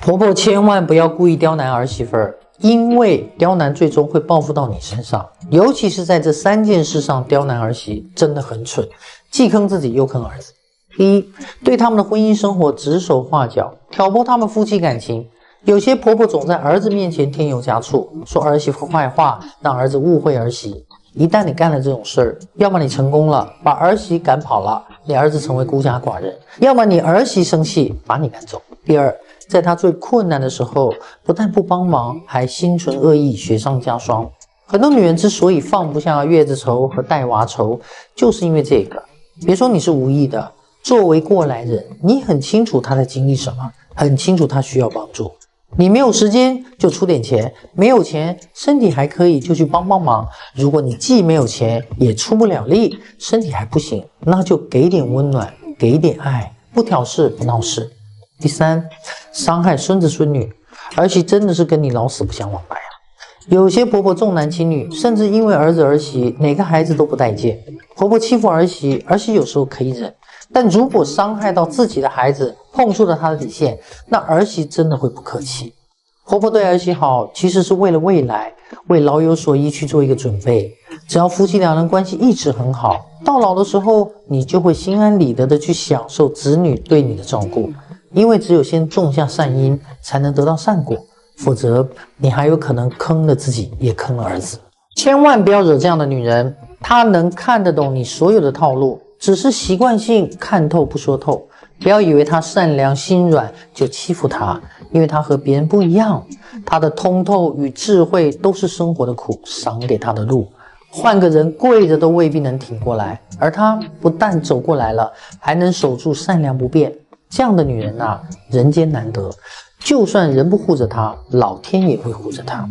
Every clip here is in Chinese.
婆婆千万不要故意刁难儿媳妇儿，因为刁难最终会报复到你身上。尤其是在这3件事上刁难儿媳，真的很蠢，既坑自己又坑儿子。第一，对他们的婚姻生活指手画脚，挑拨他们夫妻感情。有些婆婆总在儿子面前添油加醋，说儿媳妇坏话，让儿子误会儿媳。一旦你干了这种事儿，要么你成功了，把儿媳赶跑了，你儿子成为孤家寡人；要么你儿媳生气，把你赶走。第二，在他最困难的时候，不但不帮忙，还心存恶意，雪上加霜。很多女人之所以放不下月子愁和带娃愁，就是因为这个。别说你是无意的，作为过来人，你很清楚她在经历什么，很清楚她需要帮助。你没有时间就出点钱，没有钱身体还可以就去帮帮忙。如果你既没有钱也出不了力，身体还不行，那就给点温暖，给点爱，不挑事不闹事。第三，伤害孙子孙女，儿媳真的是跟你老死不相往来啊。有些婆婆重男轻女，甚至因为儿子儿媳哪个孩子都不待见。婆婆欺负儿媳，儿媳有时候可以忍，但如果伤害到自己的孩子，碰触了她的底线，那儿媳真的会不客气。婆婆对儿媳好，其实是为了未来，为老有所依去做一个准备。只要夫妻两人关系一直很好，到老的时候，你就会心安理得的去享受子女对你的照顾。因为只有先种下善因，才能得到善果，否则你还有可能坑了自己，也坑了儿子。千万不要惹这样的女人，她能看得懂你所有的套路，只是习惯性看透不说透。不要以为她善良心软就欺负她，因为她和别人不一样，她的通透与智慧都是生活的苦，赏给她的路。换个人跪着都未必能挺过来，而她不但走过来了，还能守住善良不变。这样的女人啊，人间难得，就算人不护着她，老天也会护着她。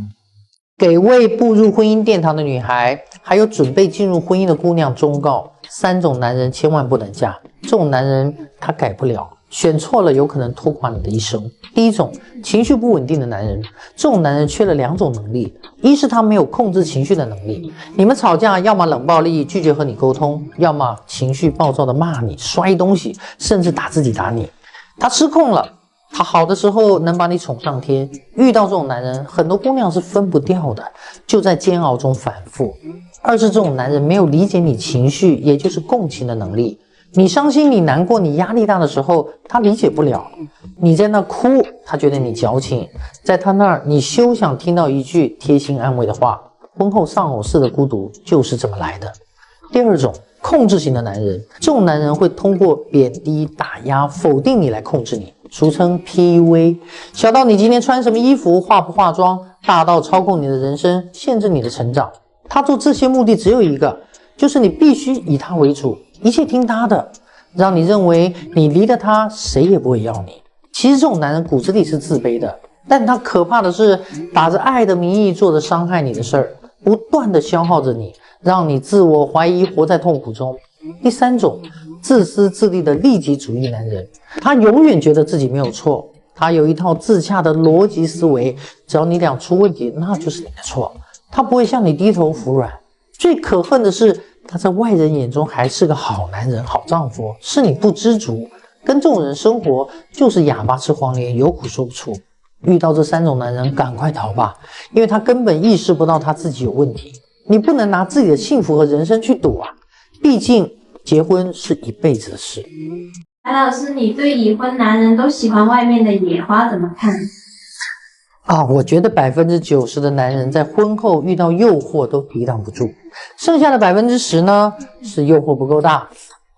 给未步入婚姻殿堂的女孩，还有准备进入婚姻的姑娘忠告：3种男人千万不能嫁。这种男人他改不了，选错了有可能拖垮你的一生。第一种，情绪不稳定的男人，这种男人缺了2种能力，一是他没有控制情绪的能力，你们吵架要么冷暴力拒绝和你沟通，要么情绪暴躁的骂你、摔东西，甚至打自己打你。他失控了，他好的时候能把你宠上天，遇到这种男人，很多姑娘是分不掉的，就在煎熬中反复。二是这种男人没有理解你情绪，也就是共情的能力。你伤心、你难过、你压力大的时候，他理解不了。你在那哭，他觉得你矫情，在他那儿，你休想听到一句贴心安慰的话。婚后丧偶式的孤独就是这么来的。第二种，控制型的男人，这种男人会通过贬低、打压、否定你来控制你，俗称 PUA。小到你今天穿什么衣服、化不化妆，大到操控你的人生、限制你的成长。他做这些目的只有一个，就是你必须以他为主，一切听他的，让你认为你离了他，谁也不会要你。其实这种男人骨子里是自卑的，但他可怕的是打着爱的名义做着伤害你的事儿，不断的消耗着你，让你自我怀疑，活在痛苦中。第三种，自私自利的利己主义男人，他永远觉得自己没有错，他有一套自洽的逻辑思维，只要你俩出问题，那就是你的错，他不会向你低头服软。最可恨的是，他在外人眼中还是个好男人、好丈夫，是你不知足。跟这种人生活就是哑巴吃黄连，有苦说不出。遇到这3种男人，赶快逃吧，因为他根本意识不到他自己有问题。你不能拿自己的幸福和人生去赌啊，毕竟结婚是一辈子的事。白老师，你对已婚男人都喜欢外面的野花怎么看？我觉得90%的男人在婚后遇到诱惑都抵挡不住，剩下的10%呢，是诱惑不够大。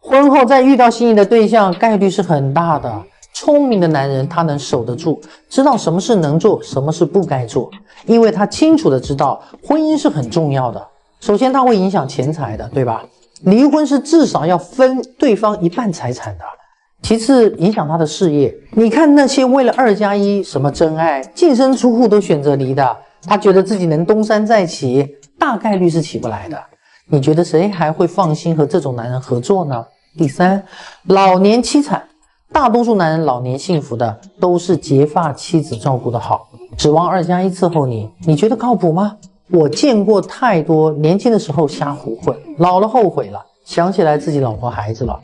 婚后再遇到心仪的对象，概率是很大的。聪明的男人他能守得住，知道什么事能做，什么事不该做，因为他清楚的知道婚姻是很重要的。首先他会影响钱财的，对吧？离婚是至少要分对方一半财产的。其次影响他的事业，你看那些为了2+1什么真爱净身出户都选择离的，他觉得自己能东山再起，大概率是起不来的。你觉得谁还会放心和这种男人合作呢？第三，老年凄惨，大多数男人老年幸福的都是结发妻子照顾的好，指望2+1伺候你，你觉得靠谱吗？我见过太多年轻的时候瞎胡混，老了后悔了，想起来自己老婆孩子了。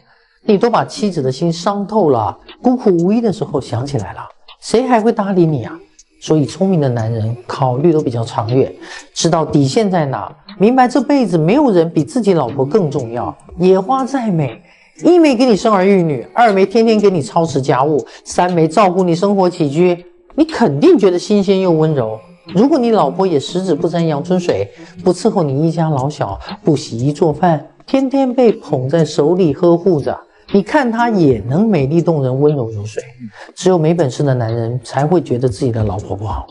你都把妻子的心伤透了，孤苦无依的时候想起来了，谁还会搭理你啊？所以聪明的男人考虑都比较长远，知道底线在哪，明白这辈子没有人比自己老婆更重要。野花再美，一没给你生儿育女，二没天天给你操持家务，三没照顾你生活起居，你肯定觉得新鲜又温柔。如果你老婆也十指不沾阳春水，不伺候你一家老小，不洗衣做饭，天天被捧在手里呵护着，你看她也能美丽动人，温柔如水。只有没本事的男人才会觉得自己的老婆不好。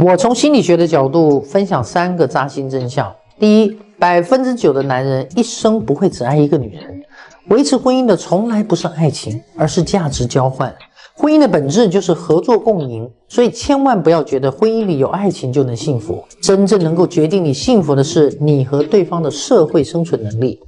我从心理学的角度分享3个扎心真相。第一，9%的男人一生不会只爱一个女人。维持婚姻的从来不是爱情，而是价值交换。婚姻的本质就是合作共赢，所以千万不要觉得婚姻里有爱情就能幸福。真正能够决定你幸福的是你和对方的社会生存能力。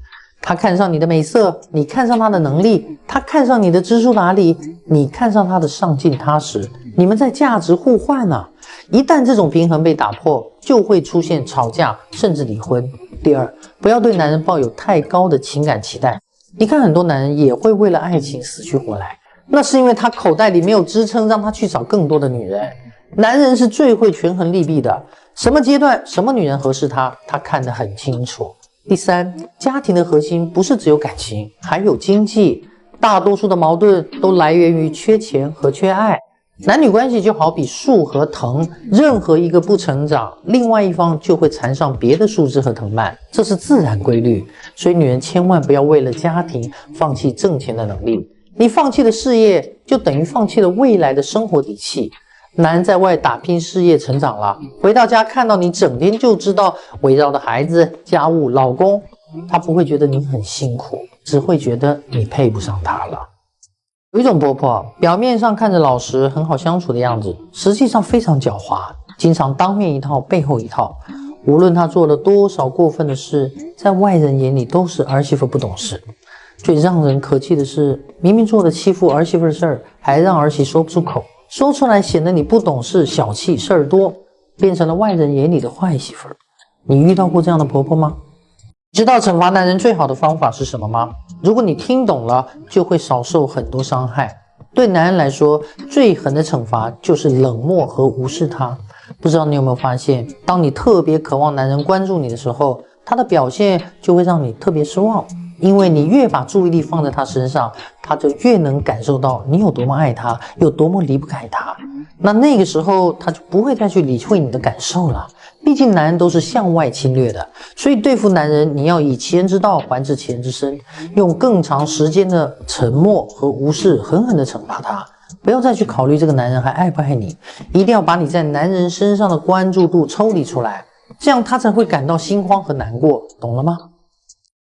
他看上你的美色，你看上他的能力；他看上你的知书达理，你看上他的上进踏实。你们在价值互换啊！一旦这种平衡被打破，就会出现吵架，甚至离婚。第二，不要对男人抱有太高的情感期待。你看很多男人也会为了爱情死去活来，那是因为他口袋里没有支撑让他去找更多的女人。男人是最会权衡利弊的，什么阶段什么女人合适他，他看得很清楚。第三，家庭的核心不是只有感情，还有经济。大多数的矛盾都来源于缺钱和缺爱。男女关系就好比树和藤，任何一个不成长，另外一方就会缠上别的树枝和藤蔓，这是自然规律。所以女人千万不要为了家庭放弃挣钱的能力，你放弃了事业，就等于放弃了未来的生活底气。男人在外打拼事业成长了，回到家看到你整天就知道围绕着孩子、家务、老公，他不会觉得你很辛苦，只会觉得你配不上他了。有一种婆婆，表面上看着老实很好相处的样子，实际上非常狡猾，经常当面一套背后一套。无论她做了多少过分的事，在外人眼里都是儿媳妇不懂事。最让人可气的是，明明做了欺负儿媳妇的事儿，还让儿媳说不出口，说出来显得你不懂事、小气、事儿多，变成了外人眼里的坏媳妇儿。你遇到过这样的婆婆吗？知道惩罚男人最好的方法是什么吗？如果你听懂了，就会少受很多伤害。对男人来说，最狠的惩罚就是冷漠和无视他。不知道你有没有发现，当你特别渴望男人关注你的时候，他的表现就会让你特别失望。因为你越把注意力放在他身上，他就越能感受到你有多么爱他，有多么离不开他。那个时候他就不会再去理会你的感受了。毕竟男人都是向外侵略的，所以对付男人，你要以其人之道还治其人之身，用更长时间的沉默和无视狠狠地惩罚他。不要再去考虑这个男人还爱不爱你，一定要把你在男人身上的关注度抽离出来，这样他才会感到心慌和难过，懂了吗？